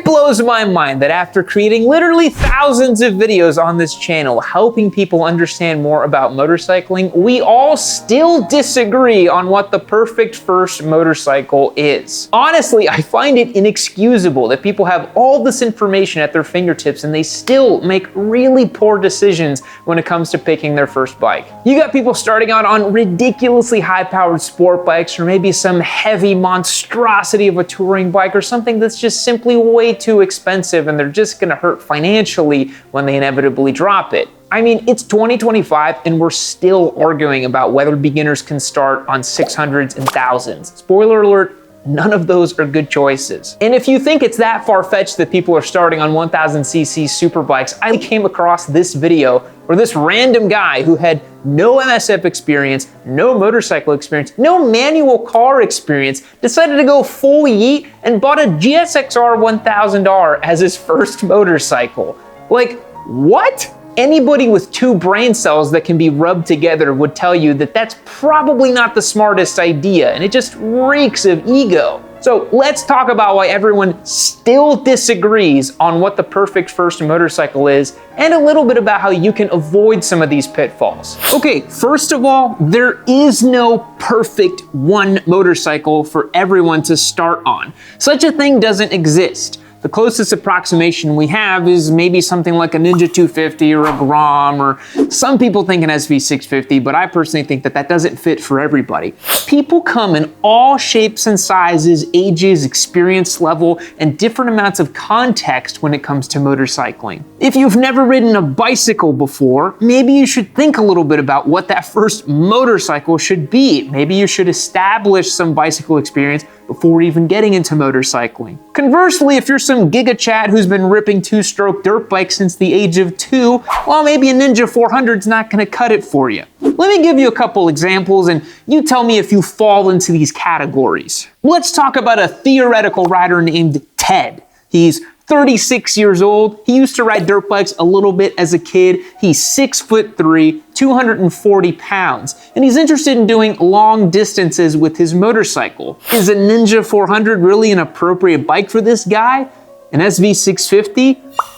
blows my mind that after creating literally thousands of videos on this channel, helping people understand more about motorcycling, we all still disagree on what the perfect first motorcycle is. Honestly, I find it inexcusable that people have all this information at their fingertips and they still make really poor decisions when it comes to picking their first bike. You got people starting out on ridiculously high-powered sport bikes, or maybe some heavy monstrosity of a touring bike, or something that's just simply way too expensive and they're just gonna hurt financially when they inevitably drop it. I mean, it's 2025 and we're still arguing about whether beginners can start on 600s and thousands. Spoiler alert, none of those are good choices. And if you think it's that far-fetched that people are starting on 1000cc superbikes, I came across this video where this random guy who had no MSF experience, no motorcycle experience, no manual car experience, decided to go full yeet and bought a GSXR 1000R as his first motorcycle. Like, what? Anybody with two brain cells that can be rubbed together would tell you that that's probably not the smartest idea, and it just reeks of ego. So let's talk about why everyone still disagrees on what the perfect first motorcycle is, and a little bit about how you can avoid some of these pitfalls. Okay, first of all, there is no perfect one motorcycle for everyone to start on. Such a thing doesn't exist. The closest approximation we have is maybe something like a Ninja 250 or a Grom, or some people think an SV650, but I personally think that that doesn't fit for everybody. People come in all shapes and sizes, ages, experience level, and different amounts of context when it comes to motorcycling. If you've never ridden a bicycle before, maybe you should think a little bit about what that first motorcycle should be. Maybe you should establish some bicycle experience before even getting into motorcycling. Conversely, if you're some Giga Chad who's been ripping two-stroke dirt bikes since the age of 2, well, maybe a Ninja 400's not gonna cut it for you. Let me give you a couple examples and you tell me if you fall into these categories. Let's talk about a theoretical rider named Ted. He's 36 years old. He used to ride dirt bikes a little bit as a kid. He's 6'3", 240 pounds, and he's interested in doing long distances with his motorcycle. Is a Ninja 400 really an appropriate bike for this guy? An SV650?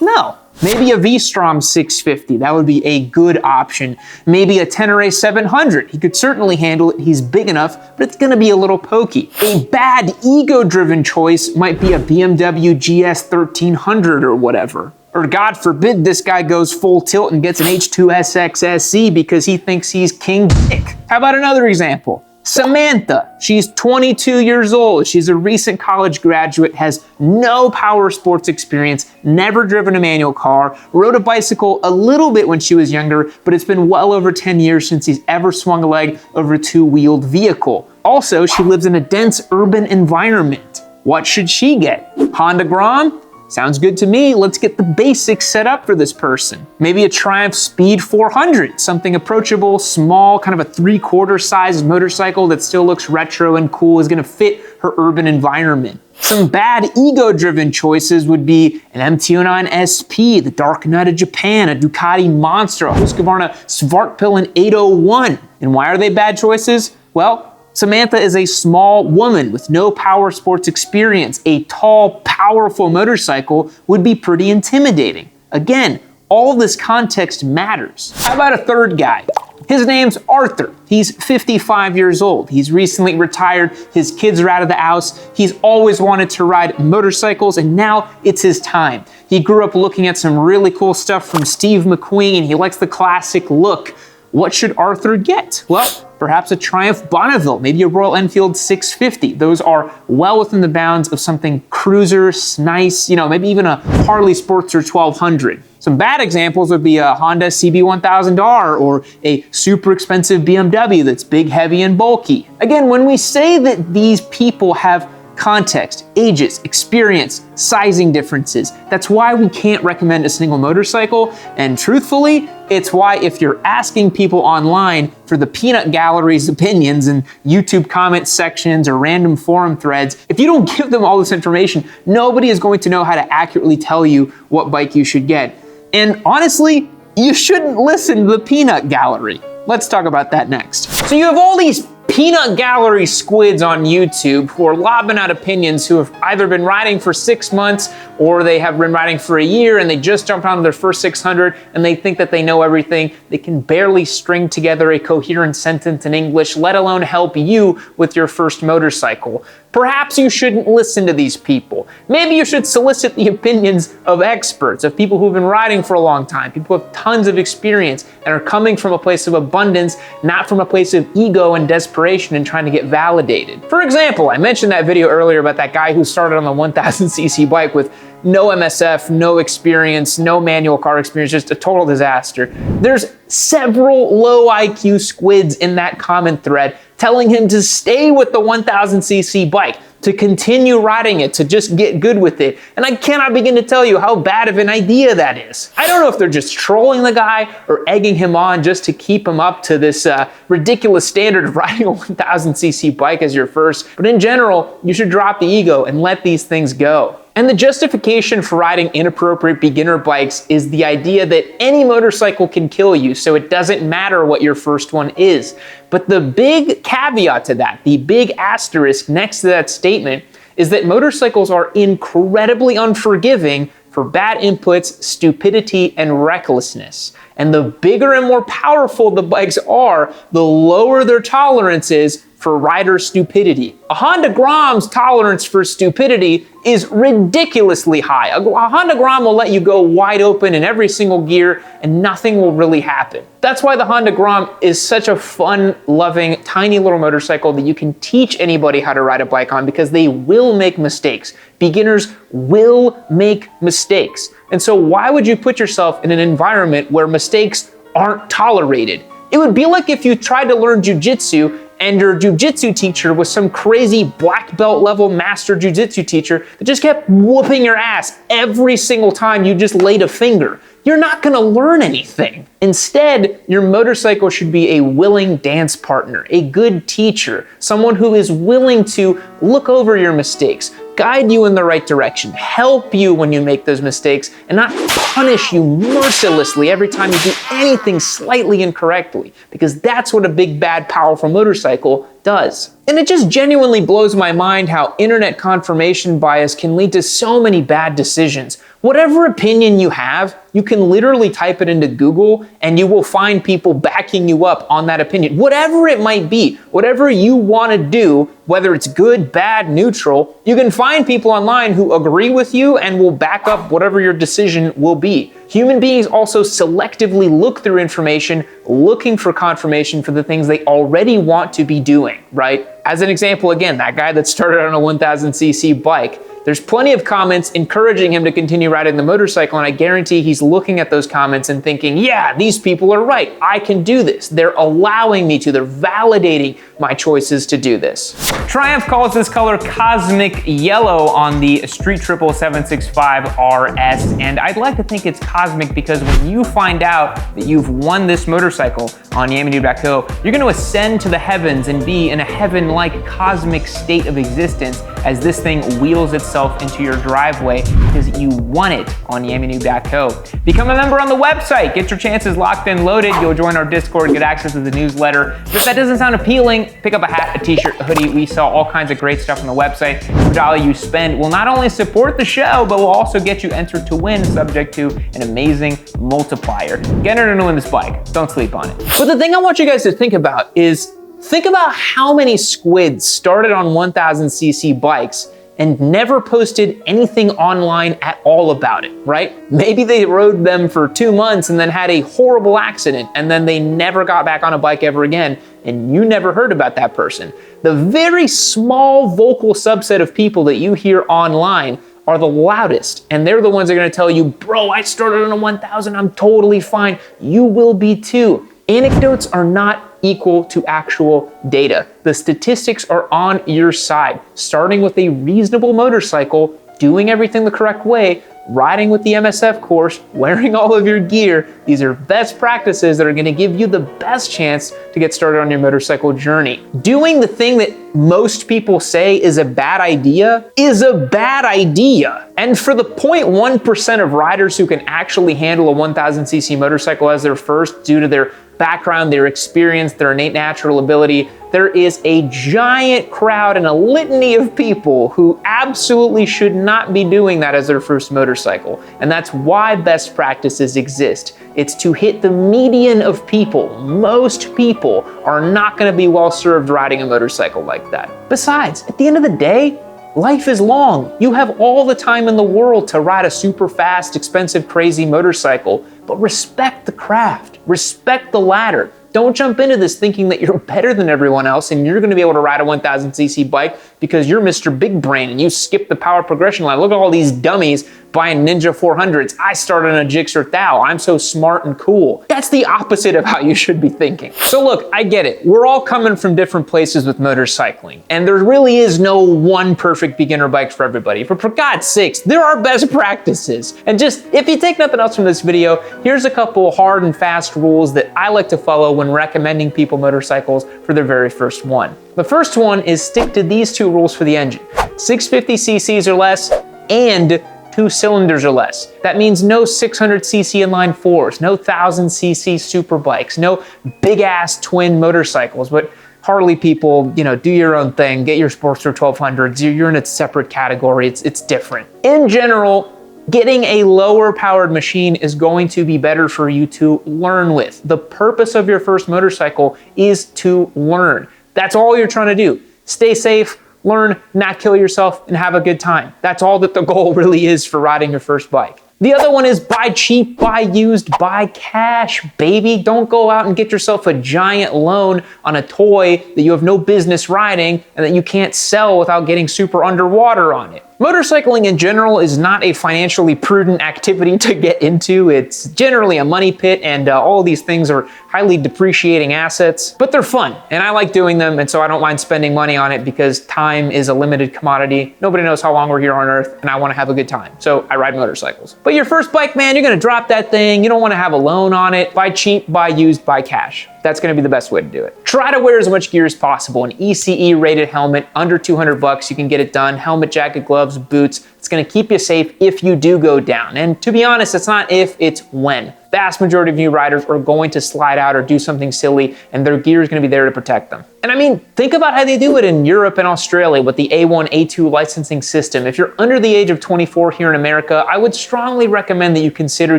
No. Maybe a V-Strom 650, that would be a good option. Maybe a Tenere 700, he could certainly handle it, he's big enough, but it's gonna be a little pokey. A bad ego-driven choice might be a BMW GS 1300 or whatever. Or God forbid this guy goes full tilt and gets an H2SX SC because he thinks he's King Dick. How about another example? Samantha, she's 22 years old. She's a recent college graduate, has no power sports experience, never driven a manual car, rode a bicycle a little bit when she was younger, but it's been well over 10 years since she's ever swung a leg over a two-wheeled vehicle. Also, she lives in a dense urban environment. What should she get? Honda Grom? Sounds good to me. Let's get the basics set up for this person. Maybe a Triumph Speed 400, something approachable, small, kind of a 3/4 size motorcycle that still looks retro and cool, is gonna fit her urban environment. Some bad ego-driven choices would be an MT-09 SP, the Dark Knight of Japan, a Ducati Monster, a Husqvarna Svartpilen 801. And why are they bad choices? Well, Samantha is a small woman with no power sports experience. A tall, powerful motorcycle would be pretty intimidating. Again, all this context matters. How about a third guy? His name's Arthur. He's 55 years old. He's recently retired. His kids are out of the house. He's always wanted to ride motorcycles, and now it's his time. He grew up looking at some really cool stuff from Steve McQueen. He likes the classic look. What should Arthur get? Well, perhaps a Triumph Bonneville, maybe a Royal Enfield 650. Those are well within the bounds of something cruiser, nice, maybe even a Harley Sportster 1200. Some bad examples would be a Honda CB1000R or a super expensive BMW that's big, heavy, and bulky. Again, when we say that these people have context, ages, experience, sizing differences, that's why we can't recommend a single motorcycle. And truthfully, it's why if you're asking people online for the peanut gallery's opinions in YouTube comment sections or random forum threads, if you don't give them all this information, nobody is going to know how to accurately tell you what bike you should get. And honestly, you shouldn't listen to the peanut gallery. Let's talk about that next. So you have all these peanut gallery squids on YouTube who are lobbing out opinions, who have either been riding for 6 months or they have been riding for a year and they just jumped onto their first 600 and they think that they know everything. They can barely string together a coherent sentence in English, let alone help you with your first motorcycle. Perhaps you shouldn't listen to these people. Maybe you should solicit the opinions of experts, of people who've been riding for a long time, people who have tons of experience and are coming from a place of abundance, not from a place of ego and desperation and trying to get validated. For example, I mentioned that video earlier about that guy who started on the 1000cc bike with no MSF, no experience, no manual car experience, just a total disaster. There's several low IQ squids in that comment thread telling him to stay with the 1000cc bike, to continue riding it, to just get good with it. And I cannot begin to tell you how bad of an idea that is. I don't know if they're just trolling the guy or egging him on just to keep him up to this ridiculous standard of riding a 1000cc bike as your first, but in general, you should drop the ego and let these things go. And the justification for riding inappropriate beginner bikes is the idea that any motorcycle can kill you, so it doesn't matter what your first one is. But the big caveat to that, the big asterisk next to that statement, is that motorcycles are incredibly unforgiving for bad inputs, stupidity, and recklessness. And the bigger and more powerful the bikes are, the lower their tolerance is for rider stupidity. A Honda Gram's tolerance for stupidity is ridiculously high. A Honda Gram will let you go wide open in every single gear and nothing will really happen. That's why the Honda Gram is such a fun, loving, tiny little motorcycle that you can teach anybody how to ride a bike on, because they will make mistakes. Beginners will make mistakes. And so why would you put yourself in an environment where mistakes aren't tolerated? It would be like if you tried to learn jujitsu and your jujitsu teacher was some crazy black belt level master jujitsu teacher that just kept whooping your ass every single time you just laid a finger. You're not gonna learn anything. Instead, your motorcycle should be a willing dance partner, a good teacher, someone who is willing to look over your mistakes, guide you in the right direction, help you when you make those mistakes, and not punish you mercilessly every time you do anything slightly incorrectly, because that's what a big, bad, powerful motorcycle does. And it just genuinely blows my mind how internet confirmation bias can lead to so many bad decisions. Whatever opinion you have, you can literally type it into Google and you will find people backing you up on that opinion. Whatever it might be, whatever you want to do, whether it's good, bad, neutral, you can find people online who agree with you and will back up whatever your decision will be. Human beings also selectively look through information, looking for confirmation for the things they already want to be doing, right? As an example, again, that guy that started on a 1000cc bike, there's plenty of comments encouraging him to continue riding the motorcycle, and I guarantee he's looking at those comments and thinking, yeah, these people are right, I can do this. They're allowing me to, they're validating my choices to do this. Triumph calls this color Cosmic Yellow on the Street Triple 765 RS, and I'd like to think it's cosmic because when you find out that you've won this motorcycle on yamanoob.co, you're gonna ascend to the heavens and be in a heaven-like cosmic state of existence as this thing wheels itself into your driveway because you won it on yamanoob.co. Become a member on the website, get your chances locked and loaded. You'll join our Discord, get access to the newsletter. If that doesn't sound appealing, pick up a hat, a t-shirt, a hoodie. We sell all kinds of great stuff on the website. Every dollar you spend will not only support the show, but will also get you entered to win, subject to an amazing multiplier. Get entered to win this bike. Don't sleep on it. But the thing I want you guys to think about is, think about how many squids started on 1000cc bikes and never posted anything online at all about it, right? Maybe they rode them for 2 months and then had a horrible accident and then they never got back on a bike ever again and you never heard about that person. The very small vocal subset of people that you hear online are the loudest, and they're the ones that are gonna tell you, bro, I started on a 1000, I'm totally fine. You will be too. Anecdotes are not equal to actual data. The statistics are on your side. Starting with a reasonable motorcycle, doing everything the correct way, riding with the MSF course, wearing all of your gear, these are best practices that are gonna give you the best chance to get started on your motorcycle journey. Doing the thing that most people say is a bad idea is a bad idea. And for the 0.1% of riders who can actually handle a 1000cc motorcycle as their first due to their background, their experience, their innate natural ability, there is a giant crowd and a litany of people who absolutely should not be doing that as their first motorcycle. And that's why best practices exist. It's to hit the median of people. Most people are not going to be well served riding a motorcycle like that. Besides, at the end of the day, life is long. You have all the time in the world to ride a super fast, expensive, crazy motorcycle, but respect the craft, respect the ladder. Don't jump into this thinking that you're better than everyone else and you're gonna be able to ride a 1000cc bike because you're Mr. Big Brain and you skip the power progression line. Look at all these dummies buying Ninja 400s. I started on a Gixxer Thou. I'm so smart and cool. That's the opposite of how you should be thinking. So look, I get it. We're all coming from different places with motorcycling, and there really is no one perfect beginner bike for everybody. But for God's sakes, there are best practices. And just, if you take nothing else from this video, here's a couple hard and fast rules that I like to follow when recommending people motorcycles for their very first one. The first one is stick to these two rules for the engine. 650 cc's or less and 2 cylinders or less. That means no 600cc inline fours, no 1000cc super bikes, no big ass twin motorcycles, but Harley people, you know, do your own thing, get your Sportster 1200s, you're in a separate category, it's different. In general, getting a lower powered machine is going to be better for you to learn with. The purpose of your first motorcycle is to learn. That's all you're trying to do. Stay safe, learn, not kill yourself, and have a good time. That's all that the goal really is for riding your first bike. The other one is buy cheap, buy used, buy cash, baby. Don't go out and get yourself a giant loan on a toy that you have no business riding and that you can't sell without getting super underwater on it. Motorcycling in general is not a financially prudent activity to get into. It's generally a money pit, and all of these things are highly depreciating assets, but they're fun, and I like doing them, and so I don't mind spending money on it because time is a limited commodity. Nobody knows how long we're here on Earth, and I want to have a good time, so I ride motorcycles. But your first bike, man, you're gonna drop that thing. You don't want to have a loan on it. Buy cheap, buy used, buy cash. That's gonna be the best way to do it. Try to wear as much gear as possible. An ECE rated helmet, under 200 bucks, you can get it done. Helmet, jacket, gloves, boots. It's gonna keep you safe if you do go down. And to be honest, it's not if, it's when. Vast majority of new riders are going to slide out or do something silly, and their gear is gonna be there to protect them. And I mean, think about how they do it in Europe and Australia with the A1, A2 licensing system. If you're under the age of 24 here in America, I would strongly recommend that you consider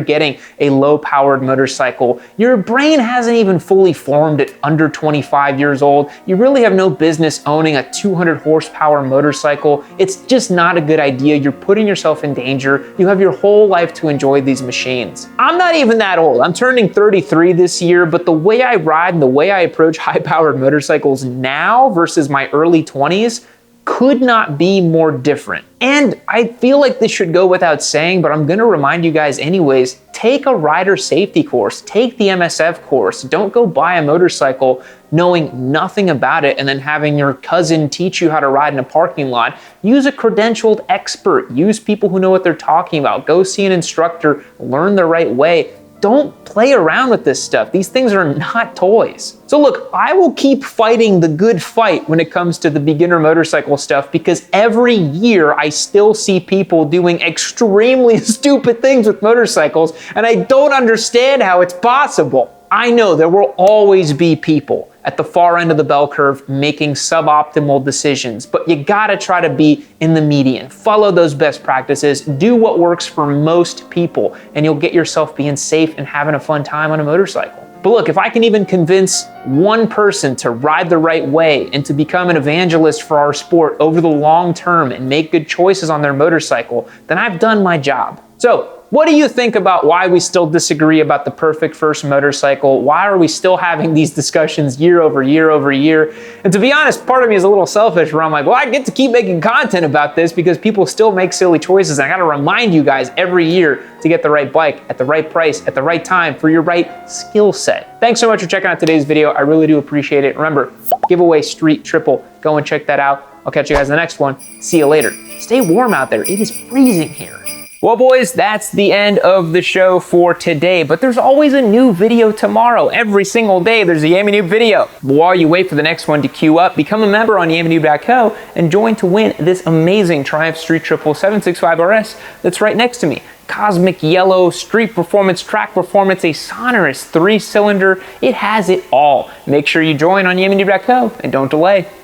getting a low-powered motorcycle. Your brain hasn't even fully formed at under 25 years old. You really have no business owning a 200 horsepower motorcycle. It's just not a good idea. You're putting yourself in danger. You have your whole life to enjoy these machines. I'm not even that old. I'm turning 33 this year, but the way I ride and the way I approach high-powered motorcycles now versus my early 20s could not be more different. And I feel like this should go without saying, but I'm gonna remind you guys anyways, take a rider safety course, take the MSF course. Don't go buy a motorcycle knowing nothing about it and then having your cousin teach you how to ride in a parking lot. Use a credentialed expert, use people who know what they're talking about. Go see an instructor, learn the right way. Don't play around with this stuff. These things are not toys. So look, I will keep fighting the good fight when it comes to the beginner motorcycle stuff because every year I still see people doing extremely stupid things with motorcycles, and I don't understand how it's possible. I know there will always be people at the far end of the bell curve making suboptimal decisions, but you gotta try to be in the median. Follow those best practices, do what works for most people, and you'll get yourself being safe and having a fun time on a motorcycle. But look, if I can even convince one person to ride the right way and to become an evangelist for our sport over the long term and make good choices on their motorcycle, then I've done my job. So, what do you think about why we still disagree about the perfect first motorcycle? Why are we still having these discussions year over year over year? And to be honest, part of me is a little selfish where I'm like, well, I get to keep making content about this because people still make silly choices. And I gotta remind you guys every year to get the right bike at the right price, at the right time for your right skill set. Thanks so much for checking out today's video. I really do appreciate it. Remember, giveaway Street Triple. Go and check that out. I'll catch you guys in the next one. See you later. Stay warm out there. It is freezing here. Well, boys, that's the end of the show for today, but there's always a new video tomorrow. Every single day, there's a Yamanoob video. While you wait for the next one to queue up, become a member on yamanoob.co and join to win this amazing Triumph Street Triple 765 RS that's right next to me. Cosmic yellow, street performance, track performance, a sonorous 3-cylinder. It has it all. Make sure you join on yamanoob.co and don't delay.